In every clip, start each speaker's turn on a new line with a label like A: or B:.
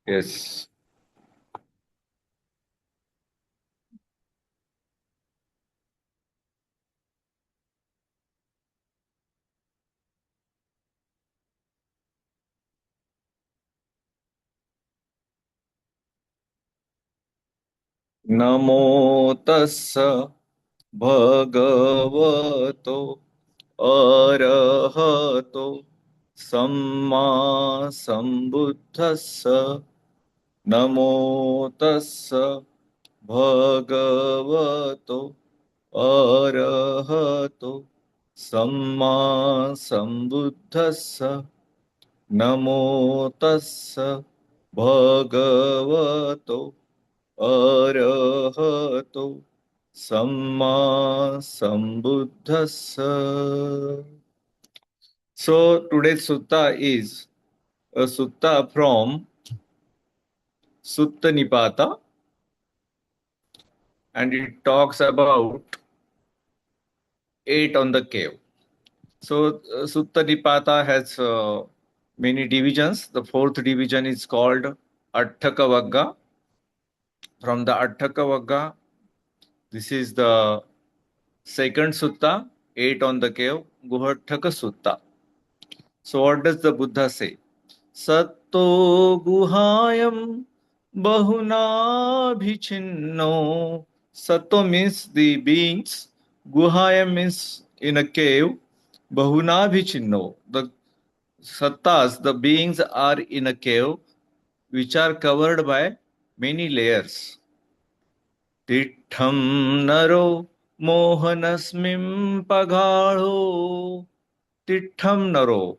A: Yes. Namo tassa bhagavato arahato samma sambuddhassa. Namo tassa bhagavato arahato samma sambuddhassa. Namo tassa bhagavato arahato samma sambuddhassa. So today's sutta is a sutta from Sutta Nipāta, and it talks about 8 on the cave. So Sutta Nipāta has many divisions. The fourth division is called Atthakavagga. From the Atthakavagga, this is the second sutta, 8 on the cave, Guhaṭṭhakasutta. So what does the Buddha say? Satto guhayam bahuna bhichinno. Satto means the beings. Guhayam means in a cave. Bahuna bhichinno. The sattas, the beings are in a cave which are covered by many layers. Titham naro mohanasmim pagalo. Titham naro.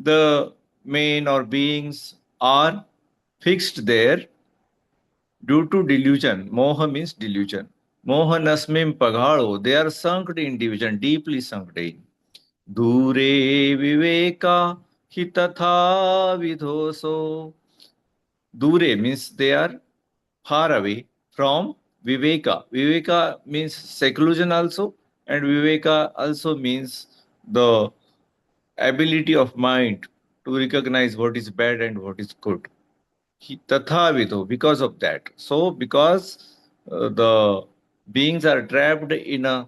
A: The men or beings are fixed there due to delusion. Moha means delusion. Mohanasmim paghalo. They are sunk in delusion, deeply sunk in. Dure viveka hitatha vidhoso. Dure means they are far away from viveka. Viveka means seclusion also, and viveka also means the ability of mind to recognize what is bad and what is good. Tathavido, because of that. So, because the beings are trapped in a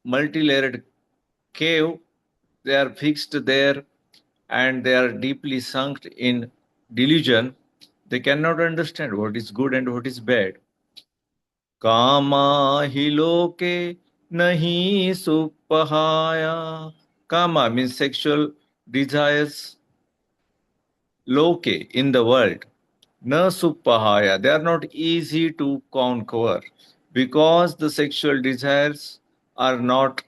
A: multi-layered cave, they are fixed there and they are deeply sunk in delusion. They cannot understand what is good and what is bad. Kama hiloke nahi supahaya. Kama means sexual desires. Loke in the world. Na supahaya. They are not easy to conquer because the sexual desires are not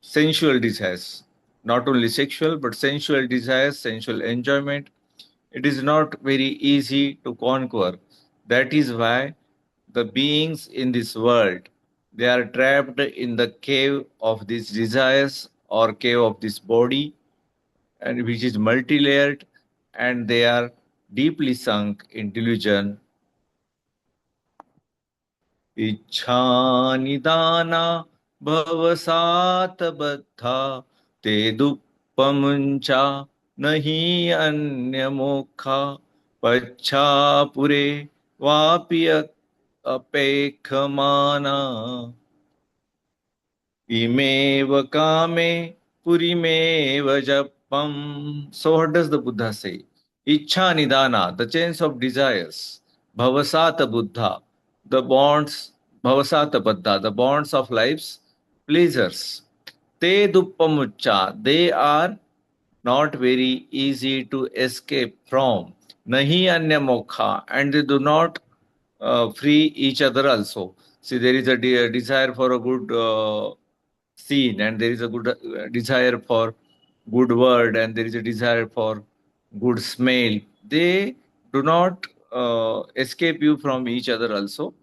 A: sensual desires. Not only sexual, but sensual desires, sensual enjoyment. It is not very easy to conquer. That is why the beings in this world, they are trapped in the cave of these desires or cave of this body, and which is multi-layered, and they are deeply sunk in delusion. Ichhanidana bhavasat baddha te duppamuncha nahi anya mokha pacha pure vapi apekhamana imeva kame purimeva japam. So what does the Buddha say? Ichha nidana, the chains of desires, bhavasata buddha, the bonds, bhavasata baddha, the bonds of life's pleasures. Te duppamuccha, they are not very easy to escape from. Nahi anya mokha, and they do not free each other also. See, there is a desire for a good scene, and there is a good desire for good word, and there is a desire for good smell. They do not escape you from each other also,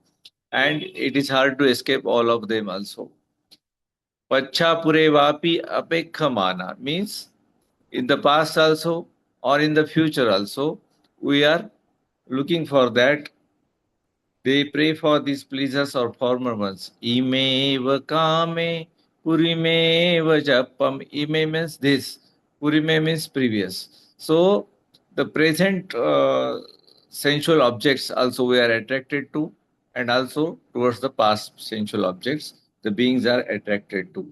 A: and it is hard to escape all of them also. Pacha pure vapi apekhamana means in the past also or in the future also, we are looking for that. They pray for these pleasures or former ones. Imeva kame purimeva japam. Ime means this. Purime means previous. So the present sensual objects also we are attracted to, and also towards the past sensual objects the beings are attracted to.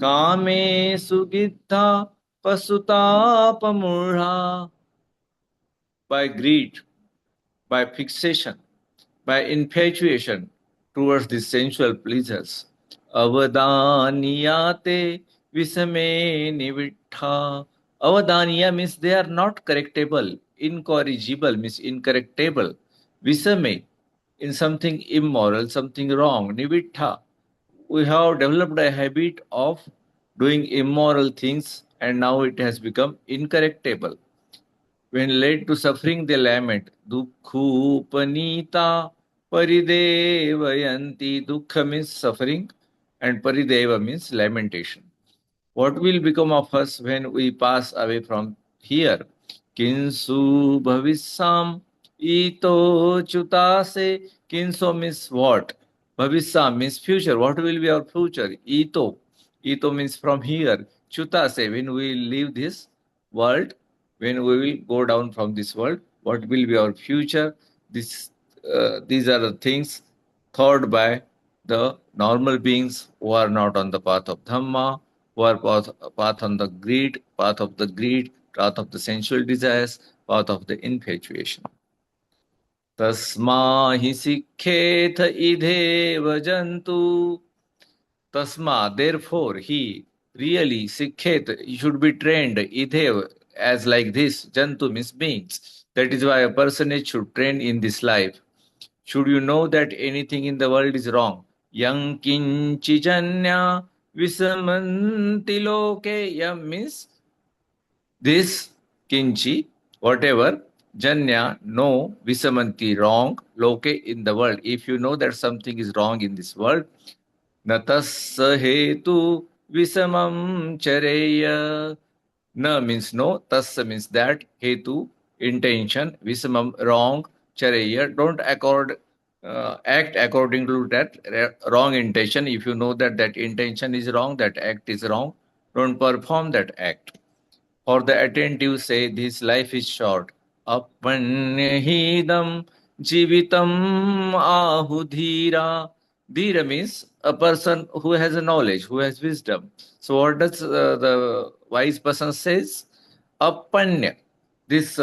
A: Kame sugitha pasutapamurha, by greed, by fixation, by infatuation towards the sensual pleasures. Avadhaniyate visame nivittha. Avadhaniya means they are not correctable. Incorrigible means incorrectable. Visame, in something immoral, something wrong. Nivittha, we have developed a habit of doing immoral things and now it has become incorrectable. When led to suffering, they lament. Dukkhu panita paridevayanti. Dukkha means suffering and parideva means lamentation. What will become of us when we pass away from here? Kinsu bhavissam ito chutase. Kinso means what? Bhavissam means future. What will be our future? Ito. Ito means from here. Chutase, when we leave this world, when we will go down from this world, what will be our future? These are the things thought by the normal beings who are not on the path of Dhamma, who are path on the greed, path of the sensual desires, path of the infatuation. Tasma hi sikkhet idheva jantu. Tasma, therefore, he really sikkhet, he should be trained, idhev, as like this. Jantu means beings. That is why a personage should train in this life. Should you know that anything in the world is wrong? Yang kinchi janya visamanti loke. Yam means this, kinchi, whatever, janya, no, visamanti, wrong, loke, in the world. If you know that something is wrong in this world, natassa hetu visamam chareya. Na means no, tassa means that, hetu, intention, visamam, wrong, chareya, don't act according to that wrong intention. If you know that that intention is wrong, that act is wrong, don't perform that act. For the attentive say, this life is short. Apanyahidam jivitam ahudhira. Dhira means a person who has a knowledge, who has wisdom. So what does the wise person says? Apanya. This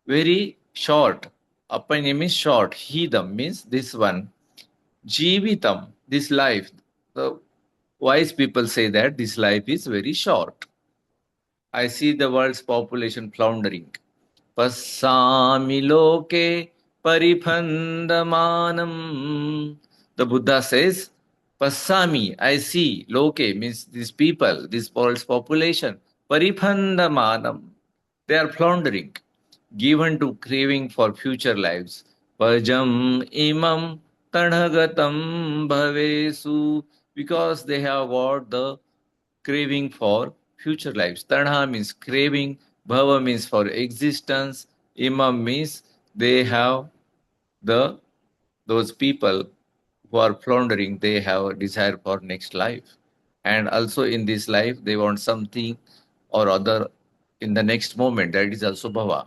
A: very short. Apanya means short. Hidam means this one. Jivitam, this life. The wise people say that this life is very short. I see the world's population floundering. Passami loke pariphandamanam. The Buddha says, Passami, I see, loke means these people, this world's population, pariphandamanam. They are floundering, given to craving for future lives. Pajam imam tanhagatam bhavesu, because they have got the craving for future lives. Tanha means craving, bhava means for existence, imam means they have the those people who are floundering, they have a desire for next life. And also in this life, they want something or other in the next moment. That is also bhava.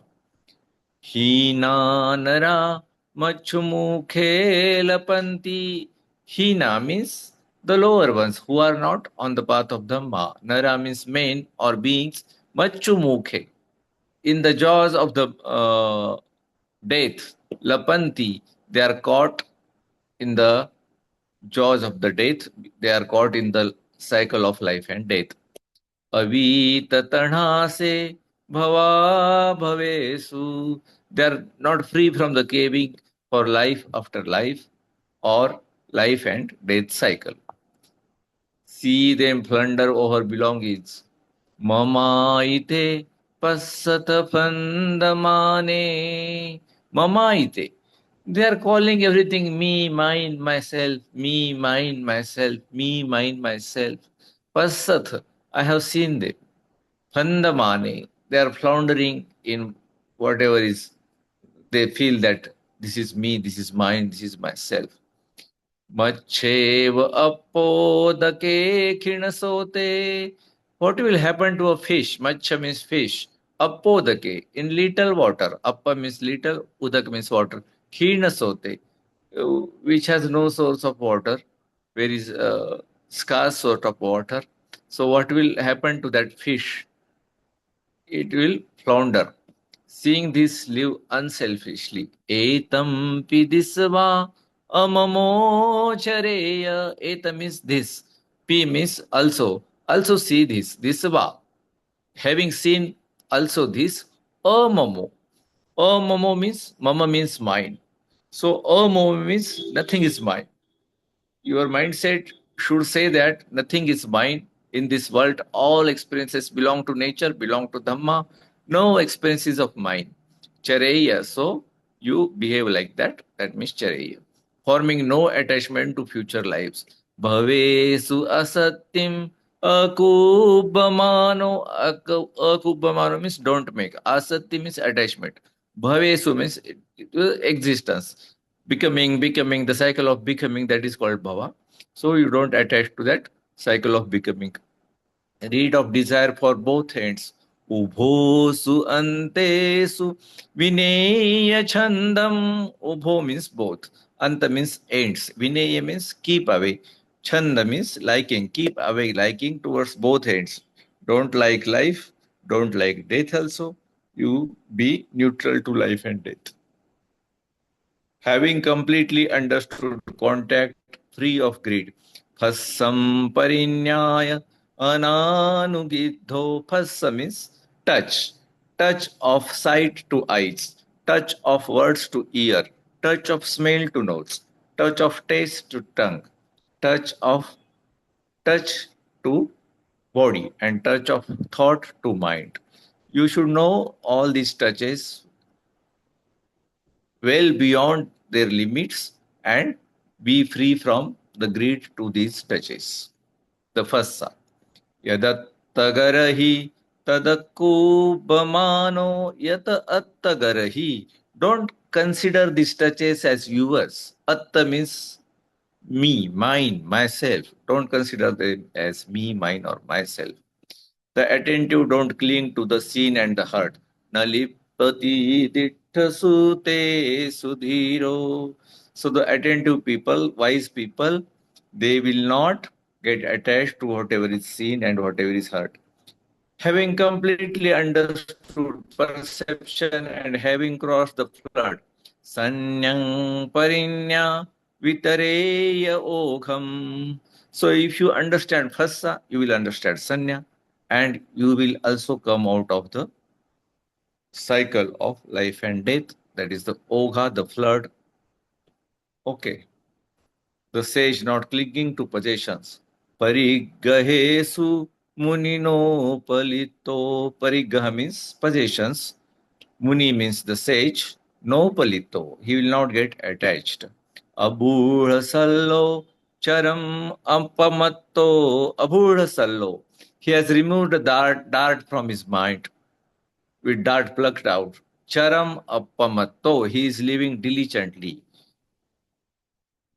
A: Hina nara machumukhe lapanti. Hina means the lower ones who are not on the path of Dhamma. Nara means men or beings. Machumukhe. In the jaws of the death. Lapanti. They are caught in the jaws of the death. They are caught in the cycle of life and death. Avita tanha se bhava bhavesu. They are not free from the craving for life after life or life and death cycle. See them plunder over belongings. Mama ite passata pandamane. Mama ite. They are calling everything me, mine, myself, me, mine, myself, me, mine, myself. Passat. I have seen them. Pandamane, they are floundering in whatever is, they feel that this is me, this is mine, this is myself. Machev apodake khinasote. What will happen to a fish? Macha means fish. Appodake, in little water. Appa means little, udak means water. Khina sote, which has no source of water, where is scarce sort of water. So what will happen to that fish? It will flounder. Seeing this, live unselfishly. Etam pidisva amamo chareya. Etam is this. P means also. Also see this. Disva. Having seen also this. Amamo. Amamo means, mama means mind. So amamo means nothing is mine. Your mindset should say that nothing is mine in this world. All experiences belong to nature, belong to Dhamma. No experiences of mine. Chareya. So you behave like that. That means Chareya. Forming no attachment to future lives. Bhavesu asatyam akubhamano. Akubhamano means don't make. Asatya means attachment. Bhavesu means existence. Becoming, the cycle of becoming, that is called bhava. So you don't attach to that cycle of becoming. Read of desire for both ends. Ubhosu antesu vineya chandam. Ubho means both. Anta means ends. Vineya means keep away. Chanda means liking. Keep away liking towards both ends. Don't like life. Don't like death also. You be neutral to life and death. Having completely understood contact free of greed. Phasam parinyaya ananugidho. Phassa means touch. Touch of sight to eyes, touch of words to ear, touch of smell to nose, touch of taste to tongue, touch of touch to body, and touch of thought to mind. You should know all these touches well beyond their limits and be free from the greed to these touches. The first sa. Yadattagarahi tadakkubamano yata attagarahi. Don't consider these touches as yours. Atta means me, mine, myself. Don't consider them as me, mine, or myself. The attentive don't cling to the seen and the heard. Nalipati dittha sute sudhiro. So the attentive people, wise people, they will not get attached to whatever is seen and whatever is heard. Having completely understood perception and having crossed the flood, sanyang parinya vitareya ogham. So if you understand phassa, you will understand sanya, and you will also come out of the cycle of life and death. That is the ogha, the flood. Okay. The sage not clinging to possessions. Parigahesu munino palito. Parigaha means possessions. Muni means the sage. No palito. He will not get attached. Abudha sallo charam ampamatto. Abudha sallo. He has removed the dart from his mind, with dart plucked out. Charam apamatto. He is living diligently,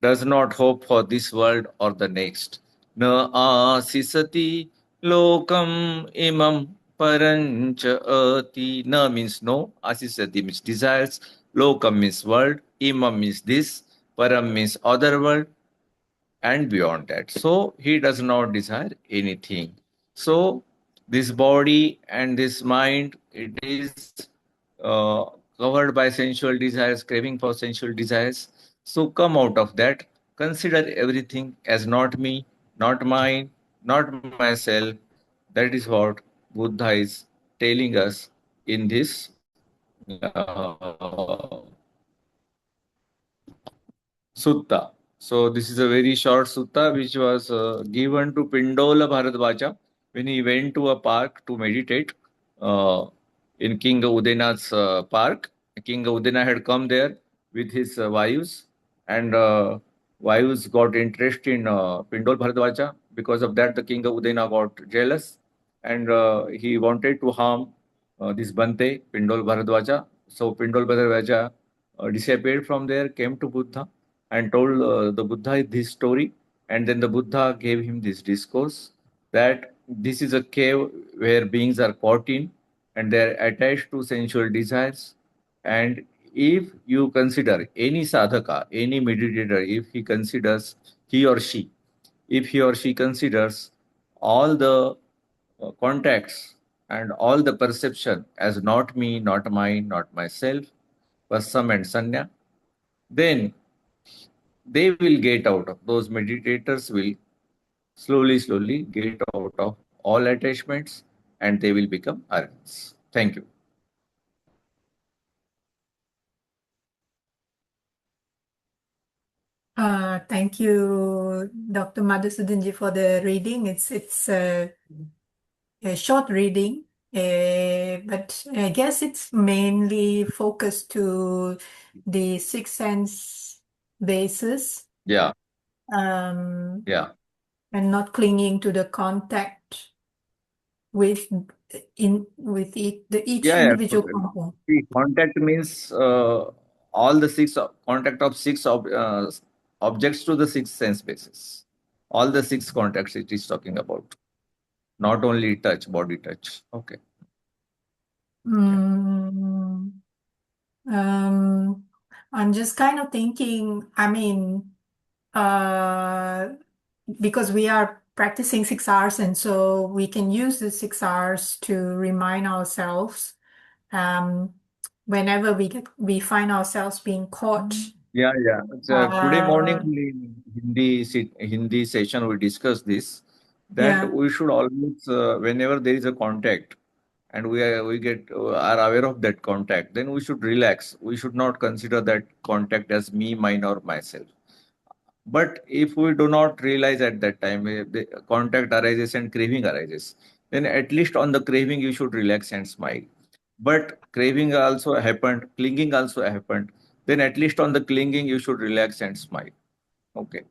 A: does not hope for this world or the next. Na asisati lokam imam parancha ati. Na means no, asisati means desires, lokam means world, imam means this, param means other world, and beyond that. So he does not desire anything. So this body and this mind, it is uh, covered by sensual desires, craving for sensual desires. So come out of that. Consider everything as not me, not mine, not myself. That is what Buddha is telling us in this sutta. So this is a very short sutta which was given to Pindola Bharadwaja when he went to a park to meditate uh, in King Udena's park. King Udena had come there with his wives, and wives got interest in Pindol Bharadwaja. Because of that, the King Udena got jealous, and he wanted to harm this Bante, Pindol Bharadwaja. So Pindol Bharadwaja disappeared from there, came to Buddha, and told the Buddha this story. And then the Buddha gave him this discourse that this is a cave where beings are caught in. and they're attached to sensual desires. And if you consider any sadhaka, any meditator, if he or she, if he or she considers all the contacts and all the perception as not me, not mine, not myself, Vassam and Sanya, then they will get out of, those meditators will slowly get out of all attachments and they will become arhats. Thank you.
B: Thank you, Dr. Madhusudanji, for the reading. It's a short reading, but I guess it's mainly focused to the six sense basis,
A: Yeah,
B: and
A: yeah.
B: not clinging to the contact with each
A: Yeah,
B: individual
A: totally.
B: contact.
A: See, contact means all the contact of objects to the six sense basis. All the six contacts it is talking about, not only touch, body touch. Okay. Yeah.
B: Mm, I'm just kind of thinking, I mean, uh, because we are practicing 6 hours, and so we can use the 6 hours to remind ourselves um, whenever we find ourselves being caught.
A: Yeah, yeah. Today morning
B: Uh,
A: only in Hindi session we discussed this, that
B: yeah.
A: we should always whenever there is a contact and are aware of that contact, then we should relax. We should not consider that contact as me, mine, or myself. But if we do not realize at that time, the contact arises and craving arises, then at least on the craving you should relax and smile. But craving also happened, clinging also happened, then at least on the clinging you should relax and smile. Okay.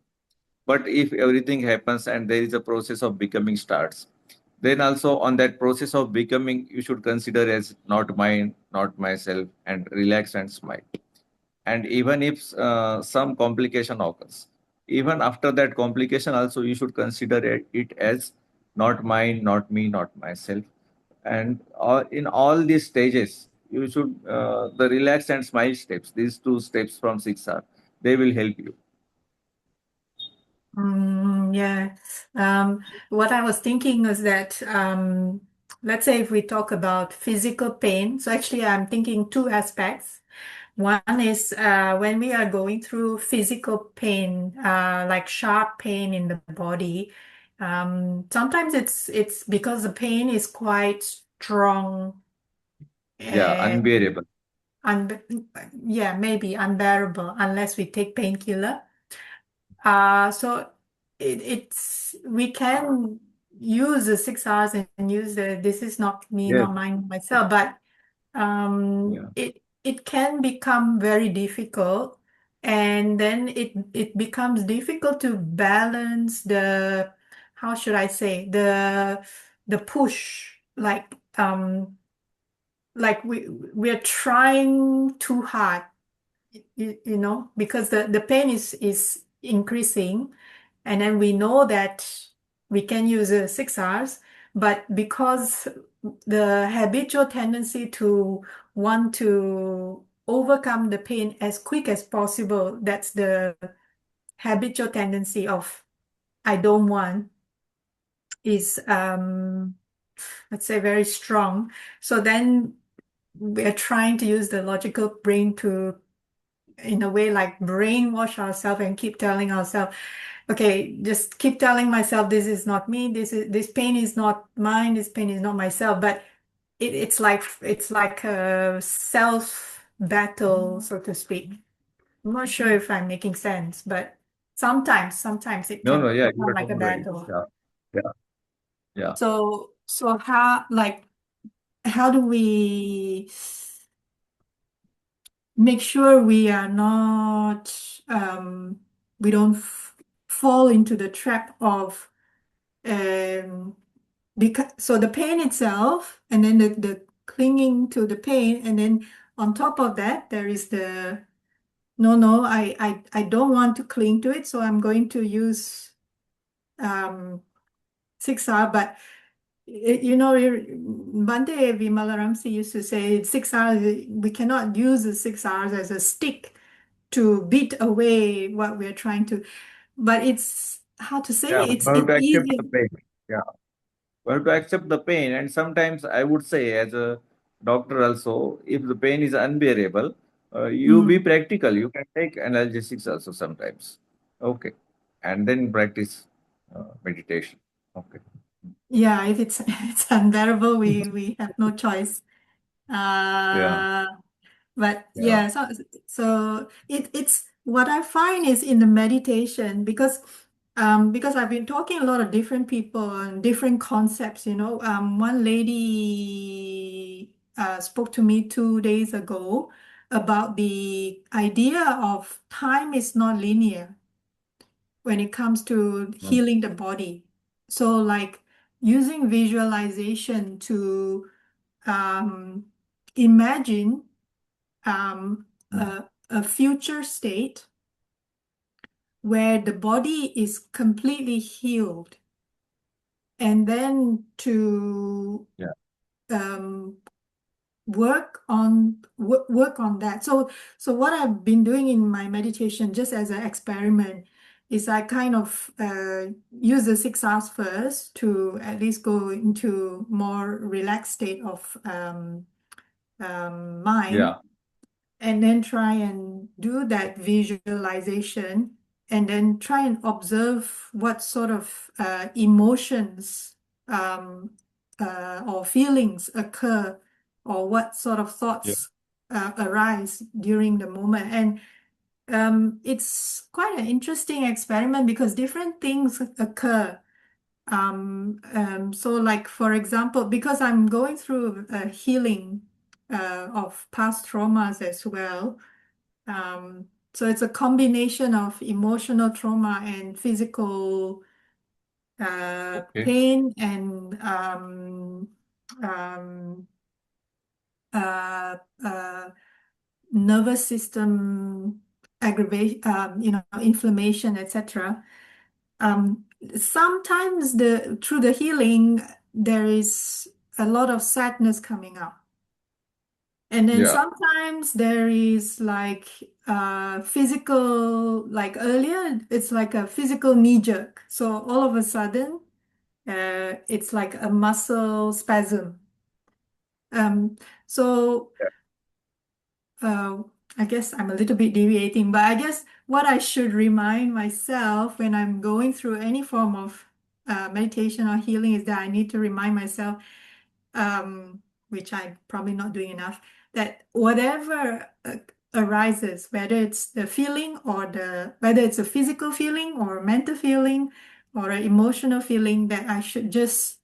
A: But if everything happens and there is a process of becoming starts, then also on that process of becoming you should consider as not mine, not myself, and relax and smile. And even if some complication occurs, even after that complication also you should consider it as not mine, not me, not myself. And in all these stages you should the relax and smile steps, these two steps from 6R, they will help you.
B: Yeah. What I was thinking is that, let's say if we talk about physical pain, so actually I'm thinking two aspects. One is when we are going through physical pain, like sharp pain in the body. Sometimes it's because the pain is quite strong,
A: Yeah,
B: uh,
A: unbearable.
B: un yeah, maybe unbearable unless we take painkiller. So it's we can use the 6 hours and use the this is not me,
A: Yes.
B: not mine, myself, but
A: Yeah.
B: it can become very difficult, and then it becomes difficult to balance the, how should I say, the push, like we're trying too hard, because the pain is increasing, and then we know that we can use 6 hours, but because the habitual tendency to want to overcome the pain as quick as possible, that's the habitual tendency of I don't want, is let's say very strong. So then we're trying to use the logical brain to, in a way, like brainwash ourselves and keep telling ourselves, okay, just keep telling myself this is not me, this pain is not mine, this pain is not myself. But it's like a self battle, so to speak. I'm not sure if I'm making sense, but sometimes it
A: No, no,
B: can
A: yeah, you
B: become
A: are
B: like a
A: talking right.
B: battle.
A: Yeah, yeah, yeah.
B: So how do we make sure we are not, we don't fall into the trap of, um, because so the pain itself, and then the clinging to the pain, and then on top of that there is the no, I don't want to cling to it, so I'm going to use 6R, but Bante Vimalaramsi used to say 6 hours, we cannot use the 6 hours as a stick to beat away what we're trying to, but it's how to say,
A: Yeah,
B: it's
A: we have
B: it's
A: to accept
B: easier.
A: the pain. Yeah, we have to accept the pain. And sometimes I would say, as a doctor also, if the pain is unbearable, you be
B: Mm.
A: practical. You can take analgesics also sometimes. Okay. And then practice meditation. Okay.
B: Yeah, if it's it's unbearable, we have no choice.
A: Yeah.
B: Uh, but
A: Yeah.
B: yeah, so it's what I find is in the meditation, because I've been talking a lot of different people and different concepts. One lady spoke to me 2 days ago about the idea of time is not linear when it comes to
A: Mm.
B: healing the body. So, like using visualization to um, imagine um,
A: Mm.
B: a future state where the body is completely healed, and then to
A: Yeah.
B: um, work on that. So what I've been doing in my meditation, just as an experiment, is I kind of use the 6 hours first to at least go into more relaxed state of mind,
A: Yeah.
B: and then try and do that visualization, and then try and observe what sort of emotions um, or feelings occur, or what sort of
A: Yeah.
B: thoughts arise during the moment. And it's quite an interesting experiment because different things occur. So like for example, because I'm going through a healing of past traumas as well. So it's a combination of emotional trauma and physical
A: Okay.
B: pain and um, uh, uh, nervous system aggravation, inflammation, etc. Sometimes through the healing, there is a lot of sadness coming up. And then
A: Yeah.
B: sometimes there is like physical, like earlier, it's like a physical knee jerk. So all of a sudden, it's like a muscle spasm. Um, so
A: Yeah.
B: uh, I guess I'm a little bit deviating, but I guess what I should remind myself when I'm going through any form of meditation or healing is that I need to remind myself, which I'm probably not doing enough, that whatever arises, whether it's the feeling or whether it's a physical feeling or a mental feeling or an emotional feeling, that I should just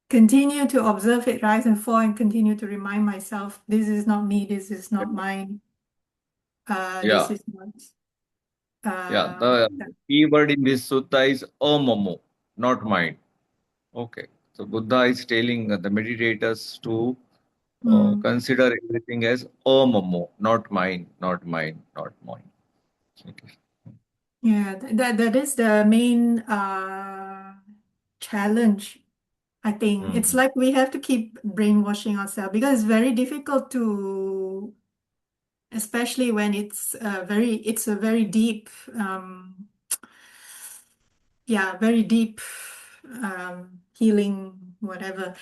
B: continue to observe it rise and fall and continue to remind myself, this is not me, this is not mine, this
A: Yeah.
B: is not.
A: Yeah.
B: Uh,
A: The key word in this sutta is omamo, not mind. Okay. So Buddha is telling the meditators to
B: mm,
A: consider everything as omamo, not mine, not mine, not mine. Okay.
B: yeah, that is the main challenge. I think it's
A: Mhm.
B: like we have to keep brainwashing ourselves because it's very difficult to, especially when it's a very deep, yeah, very deep healing, whatever.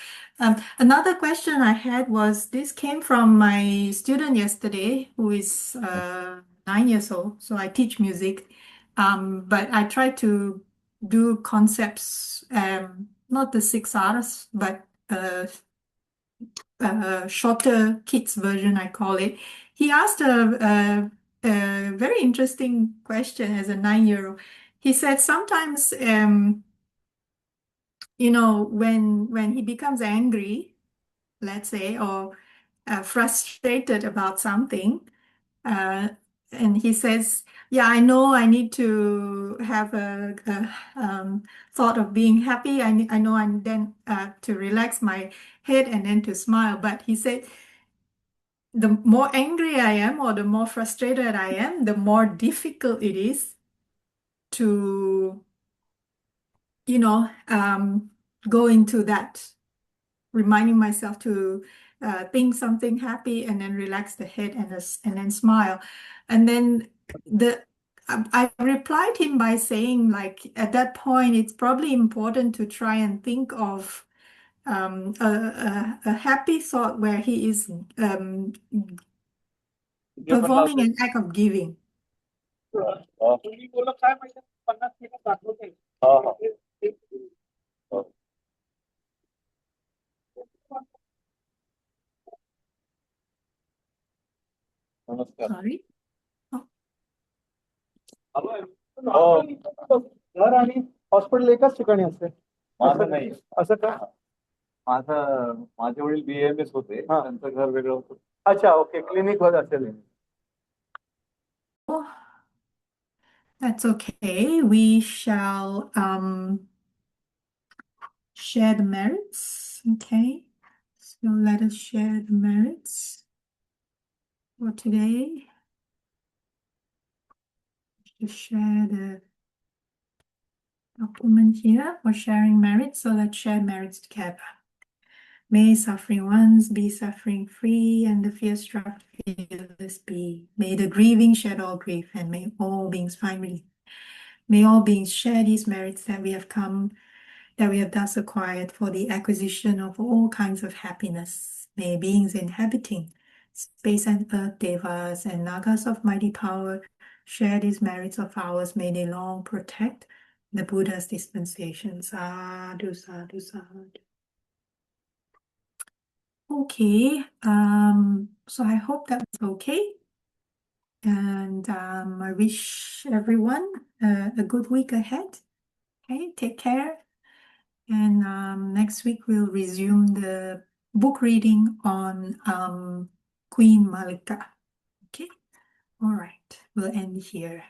B: Another question I had was, this came from my student yesterday, who is 9 years old. So I teach music, but I try to do concepts, not the 6 hours, but shorter kids version, I call it. He asked a very interesting question as a 9-year-old. He said sometimes, when he becomes angry, let's say, or frustrated about something, uh, and he says, "Yeah, I know I need to have a thought of being happy. I know I then to relax my head and then to smile." But he said, the more angry I am or the more frustrated I am, the more difficult it is to, you know, go into that. reminding myself to think something happy and then relax the head and then smile. And then I replied him by saying, like, at that point, it's probably important to try and think of a happy thought where he is performing an act of giving. Sorry.
C: घर आणि hospital एकाच ठिकाणी असते
A: माझं नाही.
C: असं का?
A: माझे वडील BAMS होते,
C: हा.
A: त्यांचं घर वेगळं होतं.
C: अच्छा, ओके, क्लिनिक वर असेल.
B: Oh, that's okay. We shall share the merits. Okay. So let us share the merits for today. Just share the document here for sharing merits. So let's share merits together. May suffering ones be suffering free, and the fear-struck fearless be. May the grieving shed all grief, and may all beings find relief. May all beings share these merits that we have thus acquired for the acquisition of all kinds of happiness. May beings inhabiting space and earth, devas and nagas of mighty power, share these merits of ours. May they long protect the Buddha's dispensation. Sadhu, sadhu, sadhu. Okay, so I hope that was okay. And I wish everyone a good week ahead. Okay, take care. And next week we'll resume the book reading on Queen Malika. Okay, all right, we'll end here.